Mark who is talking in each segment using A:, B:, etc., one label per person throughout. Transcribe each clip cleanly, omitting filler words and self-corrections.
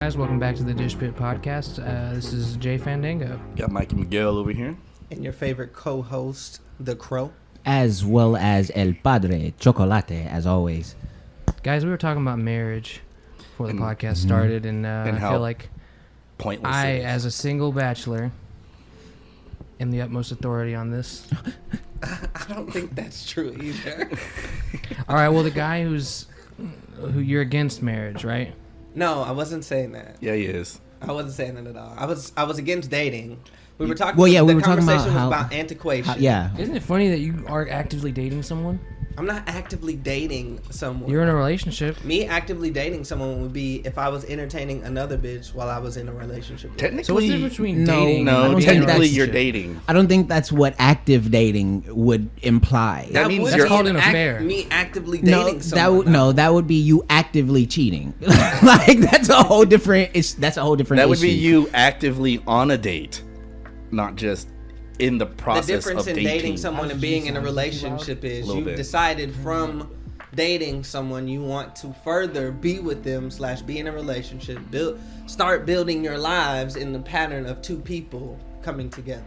A: Guys, welcome back to the Dish Pit Podcast. This is Jay Fandango.
B: Got Mikey Miguel over here.
C: And your favorite co-host, The Crow.
D: As well as El Padre Chocolate, as always.
A: Guys, we were talking about marriage before the podcast started, and I feel like
B: Pointless.
A: as a single bachelor, am the utmost authority on this.
C: I don't think that's true either.
A: All right, well, the guy who you're against marriage, right?
C: No, I wasn't saying that.
B: Yeah, he is.
C: I wasn't saying that at all. I was against dating. We were talking.
D: Well, yeah, we
C: the
D: were talking about
C: conversation was
D: how-
C: about antiquation.
D: Yeah.
A: Isn't it funny that you are actively dating someone?
C: I'm not actively dating someone.
A: You're in a relationship.
C: Me actively dating someone would be if I was entertaining another bitch while I was in a relationship. with her.
B: Technically,
A: So what's the difference between
D: No,
A: dating
D: I
B: no.
D: don't
A: and
D: think
A: being in a
B: Technically, you're
A: relationship?
B: dating.
D: I don't think that's what active dating would imply.
B: That means
C: would
B: you're-
C: be
A: called an affair.
C: Me actively
D: no,
C: dating someone.
D: that would be you actively cheating. Like that's a whole different. That's a whole different.
B: That would be
D: issue.
B: you actively on a date, not just in the
C: The
B: process
C: difference
B: of
C: in
B: dating.
C: dating someone and being in a relationship is
B: Little
C: you've
B: bit.
C: decided from dating someone you want to further be with them / be in a relationship, start building your lives in the pattern of two people coming together.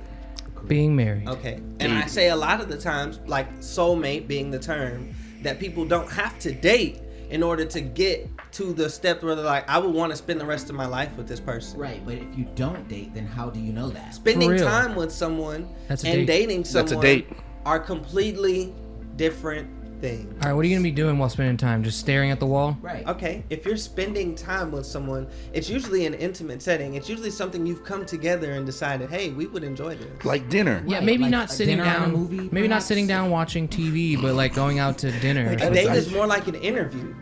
A: Being married.
C: Okay. And I say a lot of the times, like soulmate being the term, that people don't have to date in order to get to the step where they're like, I would want to spend the rest of my life with this person.
D: Right, but if you don't date, then how do you know that?
C: Spending
A: For real.
C: time with someone
A: That's a
C: and
A: date.
C: dating someone
B: That's a date.
C: are completely different things.
A: All right, what are you going to be doing while spending time? Just staring at the wall?
D: Right.
C: Okay, if you're spending time with someone, it's usually an intimate setting. It's usually something you've come together and decided, hey, we would enjoy this.
B: Like dinner.
A: Yeah,
D: Right,
A: maybe
D: like
A: not
D: a
A: sitting
D: dinner and a
A: down.
D: movie,
A: Maybe not
D: perhaps?
A: sitting down watching TV, but like going out to dinner. or
C: A
A: something.
C: date is more like an interview.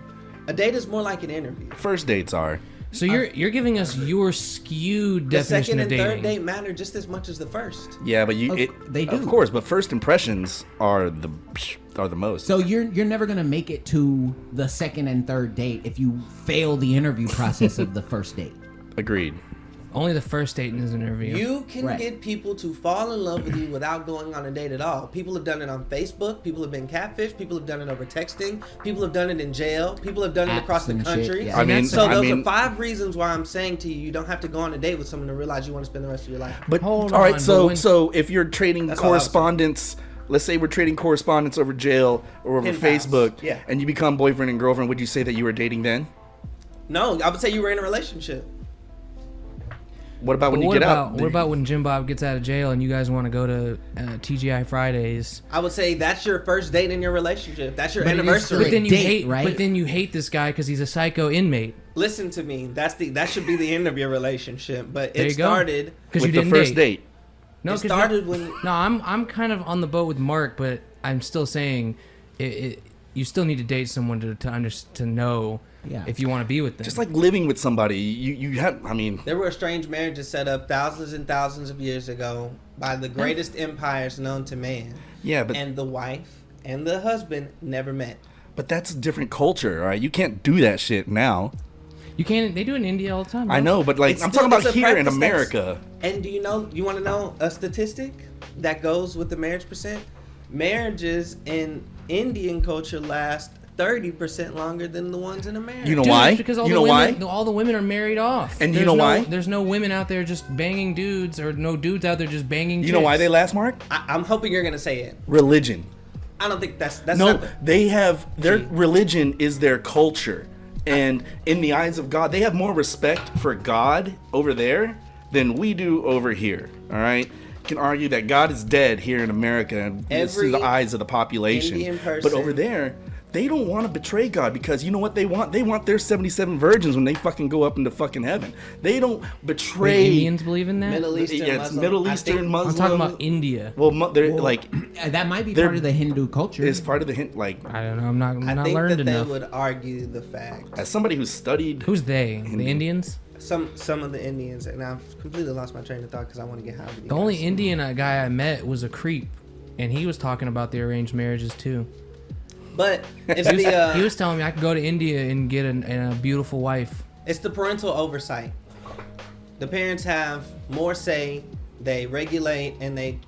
C: A date is more like an interview.
B: First dates are.
A: So you're giving us your skewed
C: The
A: definition
C: second
A: of
C: and third
A: dating.
C: date matter just as much as the first.
B: Yeah, but
D: They do.
B: Of course, but first impressions are the most.
D: So you're never gonna make it to the second and third date if you fail the interview process of the first date.
B: Agreed.
A: Only the first date is an interview.
C: You can
D: Right.
C: get people to fall in love with you without going on a date at all. People have done it on Facebook. People have been catfished. People have done it over texting. People have done it in jail. People have done it
D: Apps
C: across the
D: and shit,
C: country.
D: yeah.
B: I mean,
C: So those
B: I mean,
C: are 5 reasons why I'm saying to you, you don't have to go on a date with someone to realize you want to spend the rest of your life.
B: But
A: Hold
B: all
A: on,
B: right,
A: but
B: so
A: when-
B: so if you're trading
C: That's all I was saying.
B: correspondence, let's say we're trading correspondence over jail or over
C: Pen pals,
B: Facebook,
C: yeah.
B: and you become boyfriend and girlfriend, would you say that you were dating then?
C: No, I would say you were in a relationship.
B: What about when
A: But
B: you
A: what
B: get
A: about
B: out?
A: what about when Jim Bob gets out of jail and you guys want to go to TGI Fridays?
C: I would say that's your first date in your relationship. That's your
D: But it is
C: anniversary.
A: But then you
D: date,
A: hate.
D: right?
A: But then you hate this guy because he's a psycho inmate.
C: Listen to me. That should be the end of your relationship. But
A: There
C: it
A: you go.
C: started.
A: Because
B: with
A: you
B: the
A: didn't
B: first date?
A: No,
C: It
A: 'cause
C: started when.
A: No, I'm kind of on the boat with Mark, but I'm still saying you still need to date someone to know
D: Yeah.
A: if you want to be with them.
B: Just like living with somebody, you have. I mean,
C: There were strange marriages set up thousands and thousands of years ago by the greatest empires known to man.
B: yeah, but
C: And the wife and the husband never met.
B: but that's a different culture, all right? You can't do that shit now.
A: you can't. They do it in India all the time.
B: I know, but like
C: It's
B: I'm
C: still-
B: talking about
C: it's a
B: here in
C: practice that's-
B: America.
C: And do you want to know a statistic that goes with the marriage percent? Marriages in Indian culture last 30% longer than the ones in America.
B: You know
A: Dude,
B: why?
A: it's because all
B: You
A: the
B: know
A: women,
B: why?
A: all the women are married off.
B: And you
A: There's
B: know
A: no-
B: why?
A: There's no women out there just banging dudes, or no dudes out there just banging.
B: You know why
A: chicks.
B: they last, Mark?
C: I'm hoping you're gonna say it.
B: Religion.
C: I don't think that's
B: No,
C: not the-
B: they have their
C: See.
B: religion is their culture, and in the eyes of God, they have more respect for God over there than we do over here. All right, you can argue that God is dead here in America, and it's through the
C: Every
B: eyes of the population.
C: Indian
B: But
C: person-
B: over there, they don't want to betray God because you know what they want? They want their 77 virgins when they fucking go up into fucking heaven. They don't betray.
A: Wait, Indians believe in that?
C: Middle Eastern
B: Yeah, it's
C: Muslim.
B: Middle
C: I
B: Eastern
C: think-
B: Muslim.
A: I'm talking about India.
B: Well, they're
D: Well,
B: like
D: That might be
B: They're-
D: part of the Hindu culture.
B: it's part of the hint. Like
A: I don't know. I'm not
C: I think
A: learned
C: that they
A: enough.
C: would argue the fact.
B: as somebody who's studied.
A: Who's they? The Indians?
C: Some of the Indians, and I've completely lost my train of thought because I want to get high. with you
A: The only
C: guys.
A: Indian guy I met was a creep, and he was talking about the arranged marriages too.
C: But it's
A: He was,
C: the
A: he was telling me I could go to India and get a beautiful wife.
C: it's the parental oversight. The parents have more say. They regulate, and they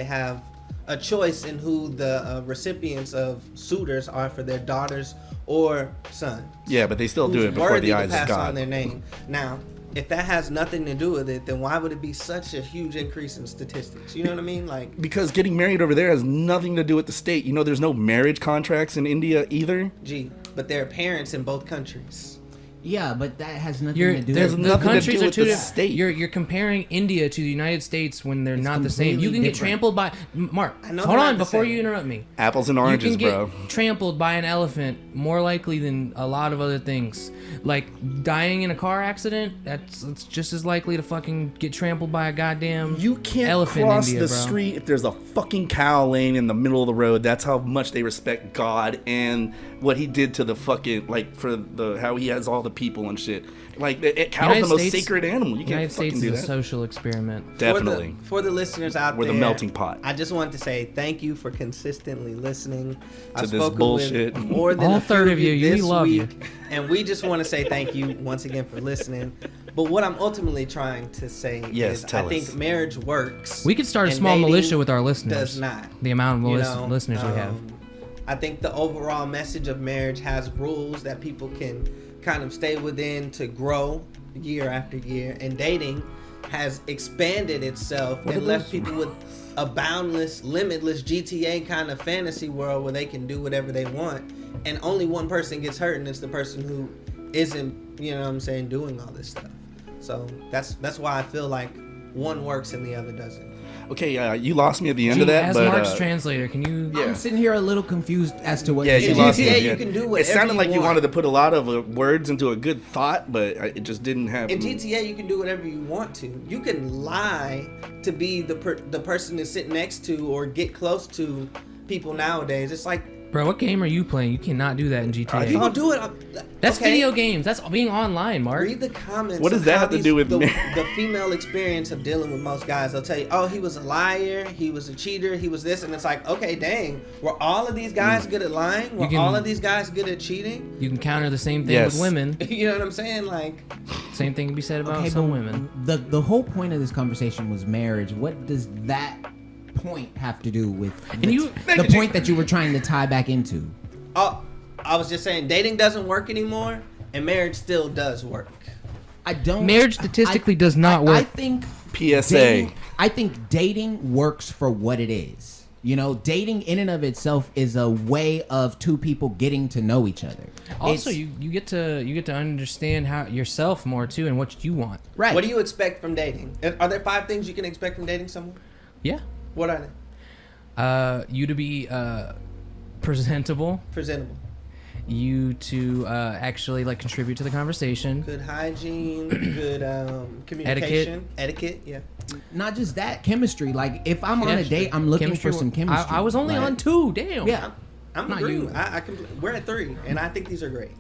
C: have a choice in who the recipients of suitors are for their daughters or son.
B: Yeah, but they still do
C: Who's
B: it before
C: worthy
B: the
C: to
B: eyes
C: pass
B: of
C: on
B: God.
C: their name. Now, if that has nothing to do with it, then why would it be such a huge increase in statistics? You know what I mean? Like,
B: Because getting married over there has nothing to do with the state. You know, there's no marriage contracts in India either.
C: gee, but there are parents in both countries.
D: Yeah, but that has nothing
A: You're,
D: to do
B: there's
A: the
D: with
B: nothing to
A: countries
B: do
A: are
B: with
A: two
B: the
A: different.
B: state.
A: You're comparing India to the United States when they're
D: It's
A: not the same. You
D: completely
A: can get
D: different.
A: trampled by Mark.
C: I know
A: Hold
C: they're
A: on
C: not the
A: before
C: same.
A: you interrupt me.
B: Apples and oranges,
A: you can
B: bro.
A: get trampled by an elephant more likely than a lot of other things. Like dying in a car accident, that's just as likely to fucking get trampled by a goddamn
B: You can't
A: elephant
B: cross
A: in India,
B: the
A: bro.
B: street if there's a fucking cow laying in the middle of the road. That's how much they respect God and what he did to the fucking, like, for the how he has all the people and shit. Like, cow's
A: United
B: the most
A: States-
B: sacred animal. You can't
A: United
B: fucking
A: States
B: do
A: is a
B: that.
A: social experiment.
B: Definitely.
C: For the listeners out
B: We're
C: there,
B: the melting pot.
C: I just wanted to say thank you for consistently listening. I've
B: this
C: spoken
B: bullshit.
C: with more than
A: All
C: a few
A: third of you, we
C: this
A: love you.
C: week, and we just want to say thank you once again for listening. But what I'm ultimately trying to say
B: Yes,
C: is,
B: tell
C: I think
B: us.
C: marriage works.
A: We could start a
C: and
A: small
C: dating
A: militia with our listeners.
C: Does not.
A: The amount of
C: You know,
A: listeners we have.
C: I think the overall message of marriage has rules that people can kind of stay within to grow year after year, and dating has expanded itself
B: What are
C: and left
B: those
C: people with a boundless, limitless GTA kind of fantasy world where they can do whatever they want, and only one person gets hurt, and it's the person who isn't, you know what I'm saying, doing all this stuff. So that's why I feel like one works and the other doesn't.
B: Okay, you lost me at the end of
A: Gee,
B: that,
A: as
B: but
A: Mark's translator, can you?
B: Yeah.
D: I'm sitting here a little confused as to what
B: yeah,
D: you're
B: you
C: In
B: lost me.
C: GTA,
B: at the
C: you
B: end.
C: can do
B: It
C: whatever
B: sounded
C: you
B: like you
C: want.
B: wanted to put a lot of words into a good thought, but it just didn't have.
C: In GTA, you can do whatever you want to. You can lie to be the person to sit next to or get close to people nowadays. It's like,
A: Bro, what game are you playing? You cannot do that in GTA.
C: you don't do it.
A: That's
C: okay?
A: video games. That's being online, Mark.
C: Read the comments.
B: What does
C: of
B: that
C: how
B: have to do with
C: the,
B: marriage?
C: the female experience of dealing with most guys? They'll tell you, oh, he was a liar, he was a cheater, he was this, and it's like, okay, dang, were all of these guys good at lying? Were
A: can-
C: all of these guys good at cheating?
A: You can counter the same thing
B: Yes.
A: with women.
C: You know what I'm saying? Like,
A: Same thing can be said about
D: Okay,
A: some
D: but
A: women.
D: the whole point of this conversation was marriage. What does that point have to do with the point that you were trying to tie back into?
C: oh, I was just saying, dating doesn't work anymore, and marriage still does work.
D: I don't.
A: Marriage statistically does not work.
D: I think
B: PSA.
D: I think dating works for what it is. You know, dating in and of itself is a way of two people getting to know each other.
A: Also,
D: It's-
A: you get to understand how yourself more too and what you want.
D: right.
C: What do you expect from dating? Are there 5 things you can expect from dating someone?
A: Yeah.
C: What are they?
A: You to be presentable.
C: Presentable.
A: You to actually like contribute to the conversation.
C: Good hygiene, good communication. Etiquette, yeah.
D: Not just that, chemistry. Like if I'm on a
A: Chemistry.
D: date, I'm looking
A: Chemistry
D: for some
A: work.
D: chemistry.
A: I was only
D: Like,
A: on 2. Damn.
D: Yeah.
C: I'm
A: Not
C: agreeing.
A: you.
C: I can. We're at 3, and I think these are great.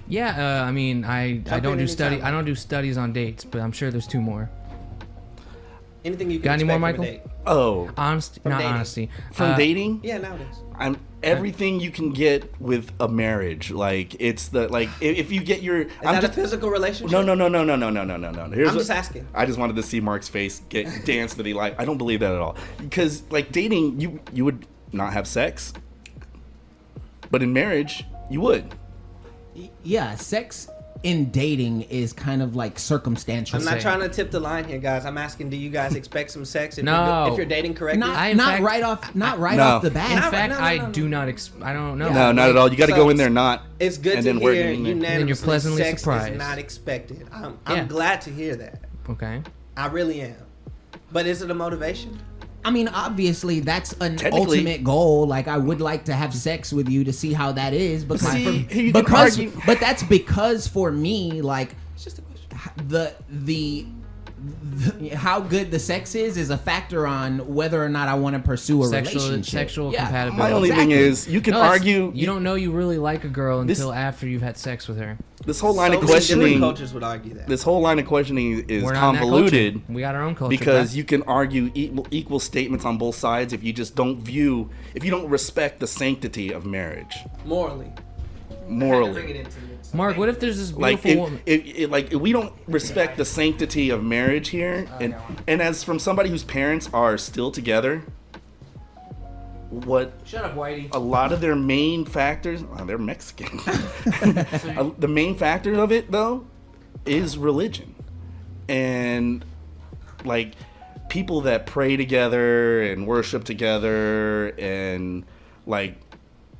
A: Yeah. I mean, I
C: Jump
A: don't
C: in
A: do
C: anytime.
A: I don't do studies on dates, but I'm sure there's 2 more.
C: Anything you can
A: Got any more,
C: expect from a
A: Michael?
C: date.
B: Oh,
A: Honesty,
C: From
A: not
C: dating.
A: honesty.
B: from dating,
C: Yeah, nowadays.
B: I'm everything you can get with a marriage. Like it's the like if you get your.
C: Is that a physical relationship?
B: No. Here's
C: I'm
B: what-
C: just asking.
B: I just wanted to see Mark's face get dance with the like. I don't believe that at all. Because like dating, you would not have sex, but in marriage, you would.
D: Yeah, sex in dating is kind of like circumstantial.
C: I'm not
A: say.
C: trying to tip the line here, guys. I'm asking, do you guys expect some sex if,
A: No.
C: if you're dating correctly?
D: Not,
A: I, in
D: not
A: fact-
D: right off, not right
B: No.
D: off the bat.
A: In
C: No,
A: fact,
C: no,
A: I
C: no.
A: do not. I don't know.
B: No, not at all. You got to
C: So-
B: go in there not.
C: It's good
B: and
C: to
B: then work
C: hear
B: in there.
C: unanimously
A: pleasantly
C: sex
A: surprised.
C: is not expected. I'm
A: Yeah.
C: glad to hear that.
A: Okay.
C: I really am. But is it a motivation?
D: I mean, obviously, that's an
B: Technically-
D: ultimate goal. Like, I would like to have sex with you to see how that is, because
B: See, you can
D: because
B: argue-
D: but that's because for me, like
C: It's just a question.
D: the how good the sex is a factor on whether or not I want to pursue a relationship.
A: Sexual
D: Yeah.
A: compatibility.
B: My only thing
D: Exactly.
B: is, you can
A: No, it's-
B: argue.
A: You don't know you really like a girl
B: This-
A: until after you've had sex with her.
B: This whole line
C: So
B: of
C: many different
B: questioning.
C: cultures would argue that.
B: This whole line of questioning is
A: We're not in that
B: convoluted.
A: culture. We got our own culture.
B: Because
A: bruh.
B: you can argue equal statements on both sides if you just don't if you don't respect the sanctity of marriage
C: Morally. Bring it
B: morally.
C: into it.
A: Mark, what if there's this
B: Like
A: beautiful woman?
B: if we don't respect the sanctity of marriage here, and as from somebody whose parents are still together,
A: Shut up, Whitey.
B: a lot of their main factors, they're Mexican. The main factor of it, though, is religion. And, like, people that pray together and worship together, and, like,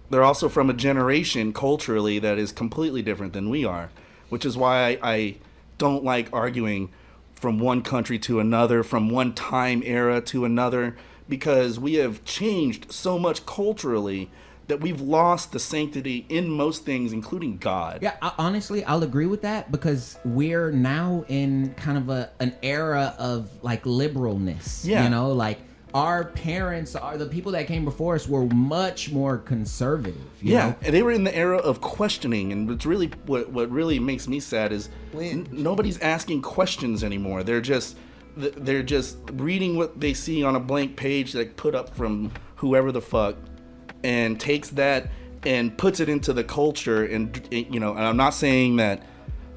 B: they're also from a generation culturally that is completely different than we are, which is why I don't like arguing from one country to another, from one time era to another, because we have changed so much culturally that we've lost the sanctity in most things, including God.
D: Yeah, honestly, I'll agree with that because we're now in kind of an era of like liberalness.
B: Yeah.
D: You know, like our parents, the people that came before us were much more conservative. You know?
B: And they were in the era of questioning, and it's really what really makes me sad is nobody's asking questions anymore. They're just reading what they see on a blank page that put up from whoever the fuck, and takes that and puts it into the culture. And you know, and I'm not saying that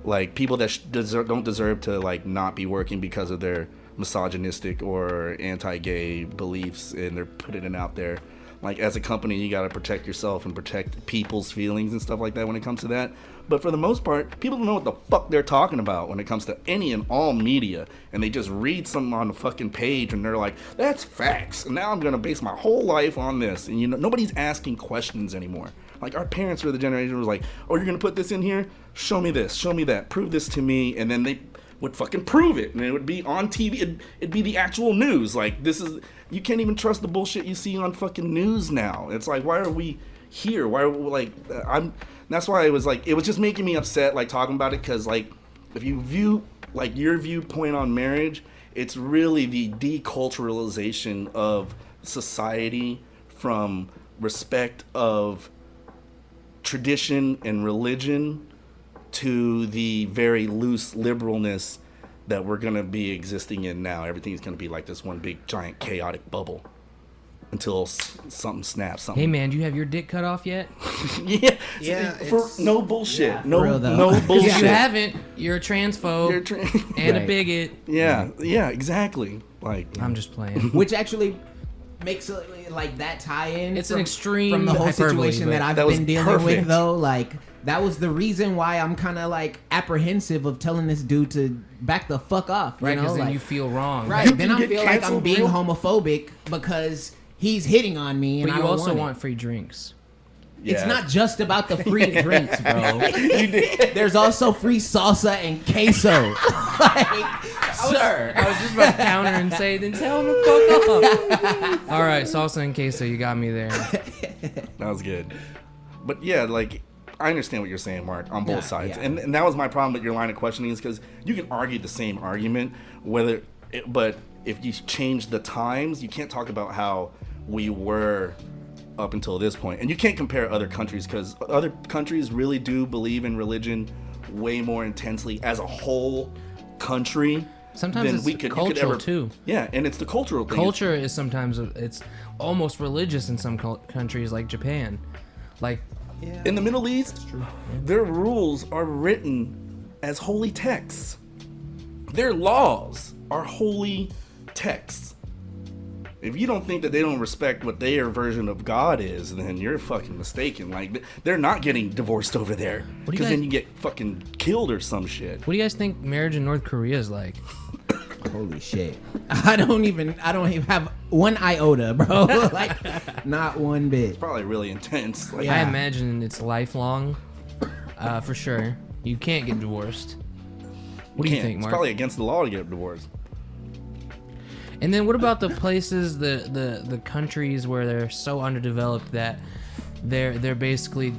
B: like people that don't deserve to like not be working because of their misogynistic or anti-gay beliefs, and they're putting it out there. Like, as a company, you got to protect yourself and protect people's feelings and stuff like that when it comes to that. But for the most part, people don't know what the fuck they're talking about when it comes to any and all media. And they just read something on the fucking page and they're like, that's facts. And now I'm going to base my whole life on this. And, you know, nobody's asking questions anymore. Like, our parents were the generation who was like, oh, you're going to put this in here? Show me this. Show me that. Prove this to me. And then they would fucking prove it, and it would be on TV. It'd be the actual news. Like, this is, you can't even trust the bullshit you see on fucking news now. It's like, why are we here? Why are we, like, that's why it was like, it was just making me upset, like, talking about it, because, like, if you view, like, your viewpoint on marriage, it's really the deculturalization of society from respect of tradition and religion to the very loose liberalness that we're going to be existing in now. Everything's going to be like this one big giant chaotic bubble until something snaps. Something.
A: Hey man, do you have your dick cut off yet?
B: yeah. For no bullshit.
D: Yeah,
B: no
D: real though.
B: no bullshit.
A: If you haven't, you're a transphobe and
D: Right.
A: a bigot.
B: Yeah, exactly. Like,
A: I'm just playing.
D: Which actually makes like that tie-in.
A: It's an extreme
D: from the whole
A: hyperbole,
D: situation
A: but
D: that I've
B: that was
D: been dealing
B: perfect.
D: with, though. Like, that was the reason why I'm kind of like apprehensive of telling this dude to back the fuck off.
A: Right,
D: You know,
A: because then
D: like,
A: you feel wrong.
D: right.
B: You
D: Then
B: can
D: I
B: get
D: feel like I'm
B: canceled
D: being
B: real-
D: homophobic because he's hitting on me, and
A: But
D: I
A: you
D: don't
A: also
D: want,
A: want free drinks.
D: It's
B: Yeah.
D: not just about the free drinks, bro.
B: you did.
D: There's also free salsa and queso. Like, sir.
A: I was just about to counter and say, then tell him to fuck off. All right, salsa and queso, you got me there.
B: That was good. But yeah, like, I understand what you're saying, Mark, on both
D: Yeah,
B: sides.
D: yeah.
B: And that was my problem with your line of questioning, is because you can argue the same argument, but if you change the times, you can't talk about how we were up until this point. And you can't compare other countries, because other countries really do believe in religion way more intensely as a whole country.
A: Sometimes
B: than
A: it's
B: we could,
A: cultural
B: you could ever,
A: too.
B: Yeah, and it's the cultural thing.
A: Culture is sometimes, it's almost religious in some countries like Japan. Like,
C: Yeah.
B: In the Middle East, their rules are written as holy texts. Their laws are holy texts. If you don't think that they don't respect what their version of God is, then you're fucking mistaken. Like, they're not getting divorced over there,
A: do you
B: because
A: guys-
B: then you get fucking killed or some shit.
A: what do you guys think marriage in North Korea is like?
D: Holy shit. I don't even have one iota, bro. Like, not one bit.
B: Probably really intense. Like,
A: I imagine it's lifelong, for sure. You can't get divorced. What do you
B: can't.
A: think,
B: It's
A: Mark?
B: probably against the law to get divorced.
A: And then what about the places, the countries where they're so underdeveloped that they're basically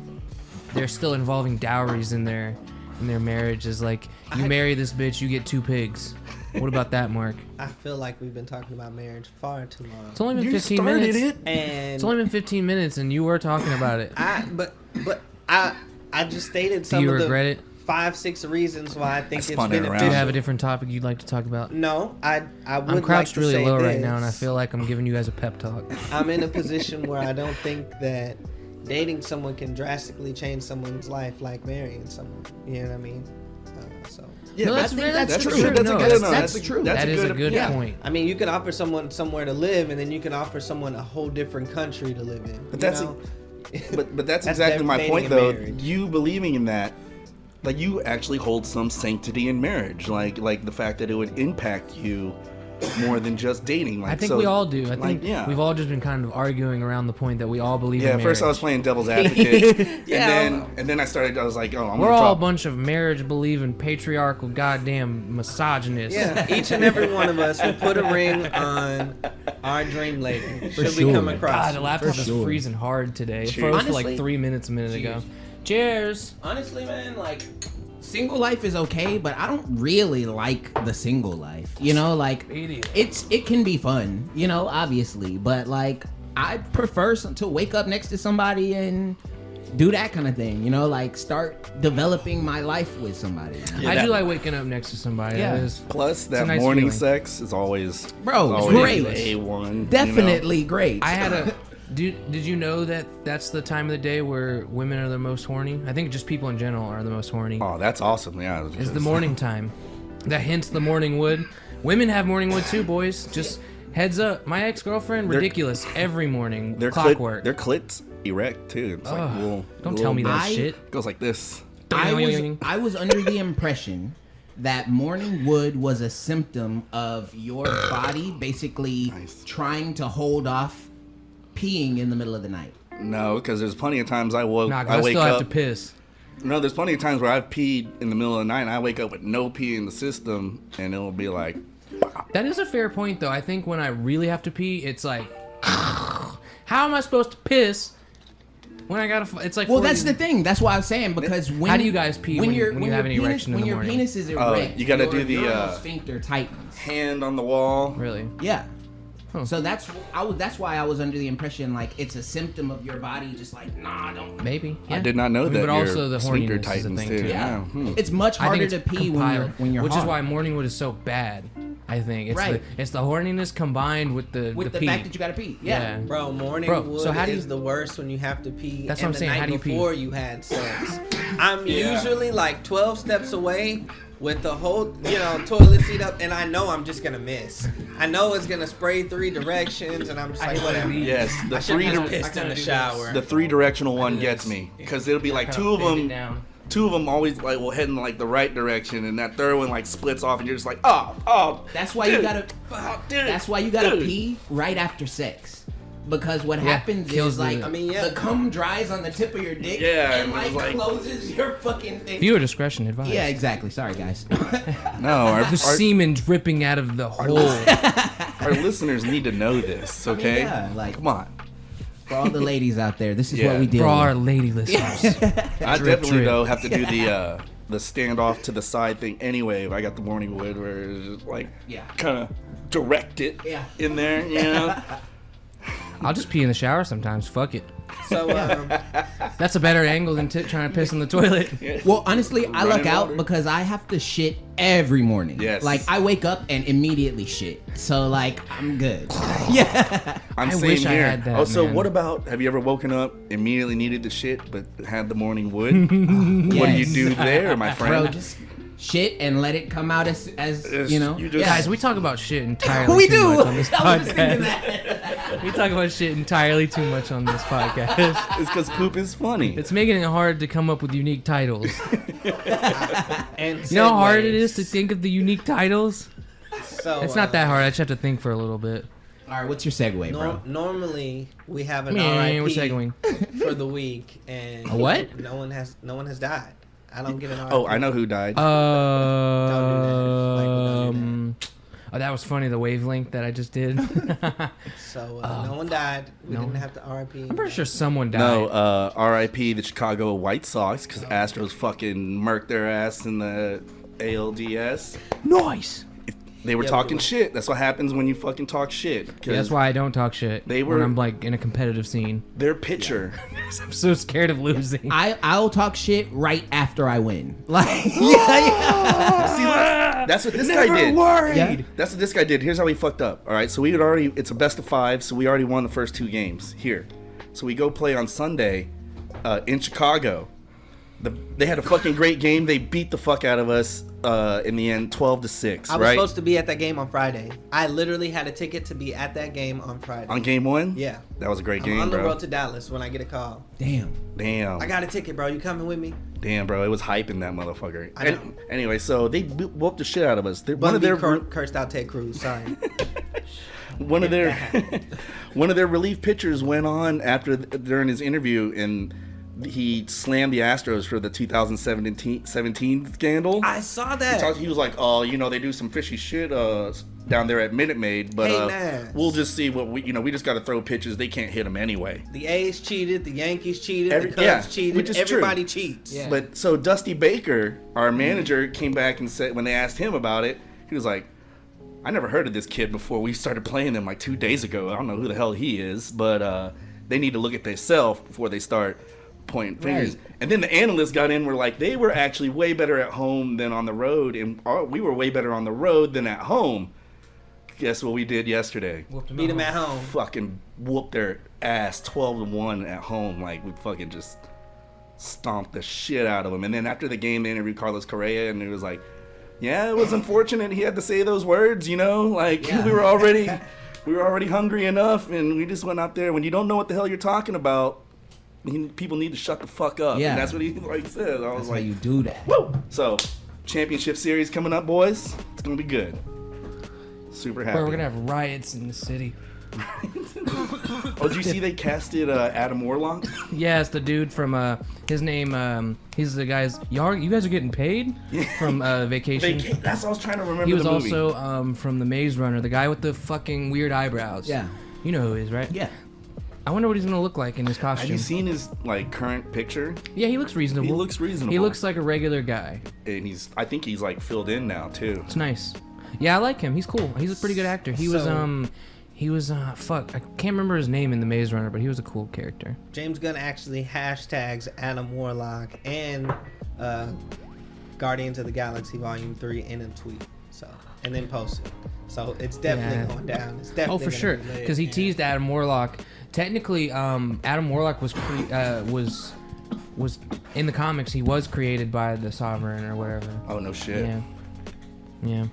A: they're still involving dowries in their marriages? Like, you marry this bitch, you get 2 pigs. What about that, Mark?
C: I feel like we've been talking about marriage far too long.
A: It's only been
B: You
A: 15
B: started
A: minutes.
B: it.
C: And
A: It's only been 15 minutes, and you were talking about it.
C: I just stated
A: Do
C: some
A: you
C: of
A: regret
C: the
A: it?
C: 5-6 reasons why I think it's
B: spun it around.
A: Do you
C: beneficial.
A: have a different topic you'd like to talk about?
C: No, I would
A: I'm
C: like
A: crouched
C: to
A: really
C: say
A: low right
C: this.
A: now, and I feel like I'm giving you guys a pep talk.
C: I'm in a position where I don't think that dating someone can drastically change someone's life like marrying someone. You know what I mean? So
B: Yeah,
A: No,
B: but
A: that's,
D: I think
A: that's
D: that's
A: true.
D: true.
B: That's a
A: No,
B: good.
D: that's true.
A: That is a good
B: yeah.
A: point.
C: I mean, you can offer someone somewhere to live, and then you can offer someone a whole different country to live in.
B: But
C: you
B: that's
C: know?
B: but that's
C: That's
B: exactly my
C: devastating
B: point,
C: in
B: though.
C: marriage.
B: You believing in that, like you actually hold some sanctity in marriage, like the fact that it would impact you more than just dating. Like,
A: I think
B: so,
A: we all do. I
B: like,
A: think
B: yeah.
A: we've all just been kind of arguing around the point that we all believe
B: Yeah,
A: in
B: at
A: marriage.
B: first I was playing devil's advocate,
C: Yeah.
B: and then I was like, oh, I'm
A: We're
B: gonna
A: all a
B: drop.
A: bunch of marriage-believing, patriarchal, goddamn misogynists.
C: Yeah, each and every one of us will put a ring on our dream lady.
D: For
C: Should we
D: sure.
C: come across?
A: God, the
C: you.
A: laptop
D: For
A: is
D: sure.
A: freezing hard today. It
B: Cheers.
A: froze for like
D: Honestly-
A: 3 minutes a minute ago. Cheers.
D: Honestly, man, like single life is okay, but I don't really like the single life. You know, like it can be fun, you know, obviously, but like I prefer to wake up next to somebody and do that kind of thing, you know, like start developing my life with somebody.
B: Yeah,
A: I
B: that-
A: do like waking up next to somebody.
D: Yeah.
A: That is,
B: Plus,
A: a
B: that
A: nice
B: morning
A: feeling.
B: sex is always
D: Bro, it's
B: always
D: great.
B: A1.
D: Definitely great.
A: I had a. Did you know that that's the time of the day where women are the most horny? I think just people in general are the most horny.
B: Oh, that's awesome. Yeah,
A: It's
B: because-
A: the morning time. That hints the morning wood. Women have morning wood too, boys. Just heads up. My ex-girlfriend,
B: They're-
A: ridiculous. Every morning,
B: Their
A: clockwork.
B: their clits erect too. It's like
A: Ugh,
B: little.
A: don't
B: little
A: tell me that
D: I-
A: shit.
B: Goes like this.
D: I was under the impression that morning wood was a symptom of your body basically
B: Nice.
D: trying to hold off peeing in the middle of the night.
B: No, because there's plenty of times I
A: Nah, 'cause
B: I
A: I
B: wake
A: still have
B: up.
A: to piss.
B: No, there's plenty of times where I've peed in the middle of the night and I wake up with no pee in the system, and it'll be like,
A: That is a fair point, though. I think when I really have to pee, it's like, how am I supposed to piss when I gotta? It's like,
D: Well,
A: 40
D: that's the thing. That's why I'm saying because when
A: How do you guys pee when you have
D: your
A: an erection in
D: when
A: the
D: your
A: morning?
D: penis is
B: Oh,
D: erect,
B: you gotta
D: your
B: do the,
D: urinal sphincter tightens.
B: hand on the wall.
A: Really?
D: Yeah.
A: Huh.
D: So that's why I was under the impression like it's a symptom of your body just like don't.
A: Maybe.
B: I
A: Yeah.
B: did not know
A: I mean,
B: that
A: But
B: your
A: also the
B: sphincter
A: horniness is a
B: tightens
A: thing
B: too.
A: too.
D: Yeah.
B: Hmm.
D: It's much
A: I
D: harder
A: think
D: to
A: it's
D: pee
A: compiled,
D: when you're
A: which
D: hard.
A: is why morning wood is so bad. I think it's
D: Right.
A: it's the horniness combined with the
D: with the
A: pee.
D: fact that you gotta pee. Yeah.
C: Bro, morning
A: Bro,
C: wood
A: so how do
C: is
A: you-
C: the worst when you have to pee.
A: That's
C: and
A: what I'm saying,
C: The
A: how
C: night
A: do you pee?
C: before you had sex. I'm
B: Yeah.
C: usually like 12 steps away with the whole, toilet seat up, and I know I'm just gonna miss. I know it's gonna spray 3 directions, and I'm just like, whatever.
B: Yes, the
C: I shouldn't have
B: three
C: pissed in the shower.
B: the 3-directional one gets me because it'll be like
A: Kinda
B: two of
A: bend it
B: them.
A: down.
B: Two of them always like will head in like the right direction, and that third one like splits off, and you're just like, oh.
D: That's why you
B: dude,
D: gotta.
B: dude,
D: That's why you gotta
B: dude.
D: pee right after sex. Because what happens
A: kills
D: is like
A: the-
C: I mean, yeah.
D: the cum dries on the tip of your dick
B: Yeah,
D: and
B: and
D: like
B: it's like-
D: closes your fucking thing.
A: Viewer discretion advised.
D: Yeah, exactly. Sorry, guys.
B: No, our,
A: The semen dripping out of the hole.
B: our listeners need to know this, okay?
D: yeah, like
B: Come on.
D: for all the ladies out there, this is
B: Yeah.
D: what we deal
A: For our
D: with.
A: lady listeners.
B: I
A: Drip,
B: definitely
A: drip.
B: though have to do the standoff to the side thing anyway. If I got the morning wood where it's just like
D: Yeah.
B: kind of direct it
D: Yeah.
B: in there, you know.
A: I'll just pee in the shower sometimes. Fuck it.
C: So,
A: That's a better angle than trying to piss in the toilet.
D: Well, honestly, I luck
B: Running
D: out
B: water.
D: because I have to shit every morning.
B: Yes.
D: Like I wake up and immediately shit. So like I'm good. Yeah.
B: I'm
A: I
B: same
A: wish I
B: here.
A: had that,
B: Oh, so
A: man.
B: what about? Have you ever woken up immediately needed to shit but had the morning wood? What do you
D: Yes.
B: do there, my friend?
D: Bro, just shit and let it come out as
B: Yes,
D: you know.
B: you just-
A: Guys, we talk about shit entirely
D: we
A: too
D: do.
A: much on this
D: I was thinking
A: podcast.
D: that.
A: We talk about shit entirely too much on this podcast.
B: It's because poop is funny.
A: It's making it hard to come up with unique titles.
C: and
A: You know how hard it
C: segues.
A: is to think of the unique titles?
C: So,
A: It's not that hard. I just have to think for a little bit.
D: All right, what's your segue, bro?
C: Normally we have an
A: Man, we're
C: RIP
A: segueing.
C: for the week, and
A: A what?
C: No one has died. I don't get an RIP.
B: Oh, I know who died.
A: Oh, that was funny. The wavelength that I just did.
C: So no one died. We
A: no.
C: didn't have to RIP.
A: I'm pretty sure someone died.
B: No, R.I.P. the Chicago White Sox because Astros fucking murked their ass in the ALDS.
A: Noise.
B: They were
C: Yeah,
B: talking
C: we-
B: shit. That's what happens when you fucking talk shit. 'cause
A: Yeah, that's why I don't talk shit.
B: They
A: when
B: were-
A: I'm like in a competitive scene.
B: their pitcher.
A: I'm so scared of losing.
D: I'll talk shit right after I win. Like yeah.
B: See, that's what this guy did.
D: Yeah.
B: That's what this guy did. Here's how he fucked up. All right, so we had already. It's a best of 5, so we already won the first 2 games here. So we go play on Sunday in Chicago. They had a fucking great game. They beat the fuck out of us in the end, 12-6.
C: I was
B: right?
C: supposed to be at that game on Friday. I literally had a ticket to be at that game on Friday.
B: On game one.
C: Yeah.
B: That was a great
C: I'm
B: game,
C: on the
B: bro.
C: road to Dallas when I get a call.
D: Damn.
B: Damn.
C: I got a ticket, bro. You coming with me?
B: Damn, bro. It was hyping that motherfucker.
C: I know.
B: Anyway, so they whooped the shit out of us. One
C: One
B: of their
C: cursed out Ted Cruz. Sorry.
B: one of their one of their relief pitchers went on during his interview and he slammed the Astros for the 2017 scandal.
C: I saw that.
B: He was like, "Oh, they do some fishy shit down there at Minute Maid, but
C: Hey, Naz.
B: we'll just see what we just got to throw pitches. They can't hit them anyway."
C: The A's cheated. The Yankees cheated.
B: Every-
C: the Cubs
B: yeah,
C: cheated.
B: which is
C: Everybody
B: true.
C: cheats.
A: Yeah.
B: But so Dusty Baker, our manager, came back and said when they asked him about it, he was like, "I never heard of this kid before we started playing them like 2 days ago. I don't know who the hell he is, but they need to look at themselves before they start pointing fingers."
D: Right.
B: And then the analysts got in, were like, they were actually way better at home than on the road, and we were way better on the road than at home. Guess what we did yesterday?
C: Beat them at home.
B: Fucking whooped their ass 12-1 at home. Like, we fucking just stomped the shit out of them. And then after the game, they interviewed Carlos Correa, and it was like, yeah, it was unfortunate he had to say those words, Like,
D: Yeah.
B: we were already hungry enough, and we just went out there. When you don't know what the hell you're talking about, people need to shut the fuck up.
D: Yeah.
B: And that's what he said. I was
D: That's how
B: like,
D: you do that.
B: woo! So, championship series coming up, boys. It's going to be good. Super happy.
A: Where we're gonna have riots in the city.
B: Oh, did you see they casted Adam Warlock?
A: Yeah, it's the dude from his name. He's the guy's. You guys are getting paid from Vacation.
B: That's what I was trying to remember.
A: He was
B: the movie.
A: also from the Maze Runner, the guy with the fucking weird eyebrows.
D: Yeah.
A: You know who he is, right?
D: Yeah.
A: I wonder what he's gonna look like in his
B: Have
A: costume.
B: you seen his current picture?
A: Yeah, he looks reasonable.
B: He looks reasonable.
A: He looks like a regular guy.
B: And I think he's filled in now too.
A: It's nice. Yeah, I like him. He's cool. He's a pretty good actor. He was fuck. I can't remember his name in the Maze Runner, but he was a cool character.
C: James Gunn actually hashtags Adam Warlock and Guardians of the Galaxy Volume 3 in a tweet. So, and then post it. So it's definitely
A: Yeah.
C: going down. It's definitely
A: Oh, for
C: gonna
A: sure,
C: be lit,
A: because he
C: man.
A: teased Adam Warlock. Technically, Adam Warlock was in the comics. He was created by the Sovereign or whatever.
B: Oh no shit.
A: Yeah, yeah.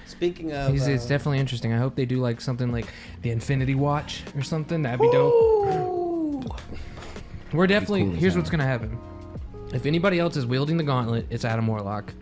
C: Speaking of,
A: It's definitely interesting. I hope they do like something like the Infinity Watch or something. That'd be dope. We're definitely.
D: cool as
A: Here's
D: hell.
A: what's gonna happen. If anybody else is wielding the gauntlet, it's Adam Warlock.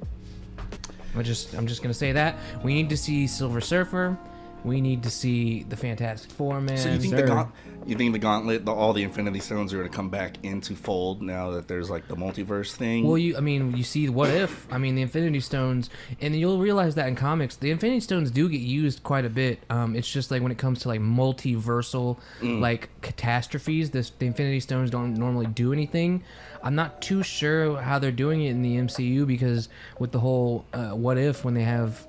A: I'm just gonna say that. We need to see Silver Surfer. We need to see the Fantastic Four, man.
B: So you think
A: Sir.
B: you think the gauntlet, all the Infinity Stones are going to come back into fold now that there's like the multiverse thing?
A: Well, you see What If. I mean, the Infinity Stones, and you'll realize that in comics, the Infinity Stones do get used quite a bit. It's just like when it comes to like multiversal like catastrophes, the Infinity Stones don't normally do anything. I'm not too sure how they're doing it in the MCU because with the whole What If, when they have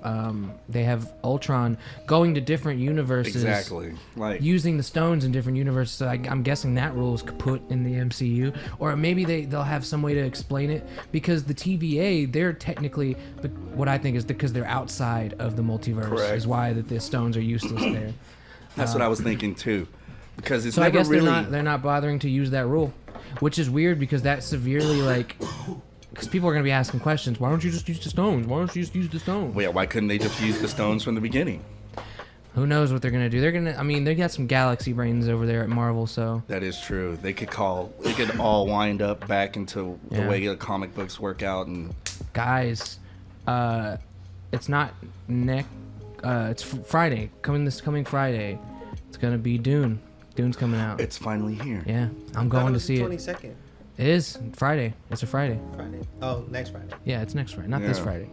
A: Ultron going to different universes,
B: exactly. Like
A: using the stones in different universes. So I'm guessing that rule is put in the MCU, or maybe they'll have some way to explain it because the TVA, they're technically, what I think is because they're outside of the multiverse,
B: Correct.
A: is why that the stones are useless there.
B: that's what I was thinking too, because it's
A: So I
B: never
A: guess
B: really.
A: they're not bothering to use that rule, which is weird because that severely like. Because people are going to be asking questions. Why don't you just use the stones? Why don't you just use the stones?
B: Well, yeah, why couldn't they just use the stones from the beginning?
A: Who knows what they're going to do? They're going to. I mean, they got some galaxy brains over there at Marvel, so.
B: That is true. They could all wind up back into the
A: Yeah.
B: way the comic books work out, and
A: Guys, it's not it's Friday. This coming Friday. It's gonna be Dune. Dune's coming out.
B: it's finally here.
A: Yeah, I'm going to see it.
C: 22nd
A: It is Friday. It's a Friday.
C: Friday. Oh, next Friday.
A: Yeah, it's next Friday, not this
B: Yeah.
A: Friday.